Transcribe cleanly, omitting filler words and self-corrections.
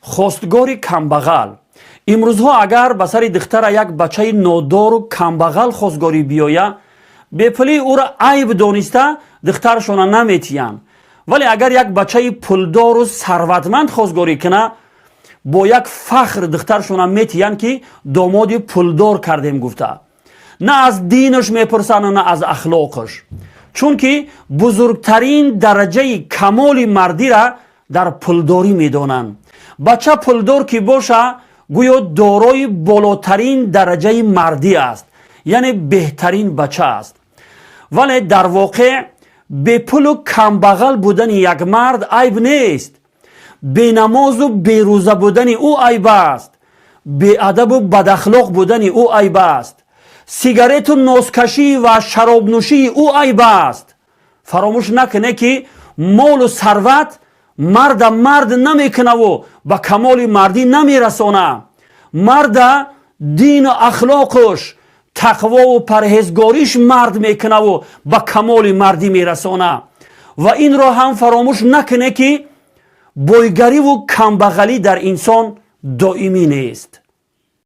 خواستگاری کمبغل. امروزها اگر به سر دختر یک بچه نادار و کمبغل خواستگاری بیاید، به پلی او را عیب دانسته دخترشان نمیتیان. ولی اگر یک بچه پولدار و ثروتمند خواستگاری کنه، با یک فخر دخترشون میتیان که داماد پولدار کردیم گفته. نه از دینش میپرسن و نه از اخلاقش، چون که بزرگترین درجه کمال مردی را در پولداری میدانند. بچه پولدار که باشه گویا دارای بالاترین درجه مردی است، یعنی بهترین بچه است. ولی در واقع به پول و کمبغل بودن یک مرد عیب نیست. به نماز و به روزه بودن او عیب است. به ادب و بد اخلاق بودن او عیب است. سیگارت و نوشکشی و شراب نوشی او عیب است. فراموش نکنه که مال و ثروت مرد نمیکنه و به کمال مردی نمیرسانه. مرد دین و اخلاقش، تقوا و پرهیزگاریش مرد میکنه و به کمال مردی میرسانه. و این را هم فراموش نکنه که بویگری و کمبغلی در انسان دائمی نیست.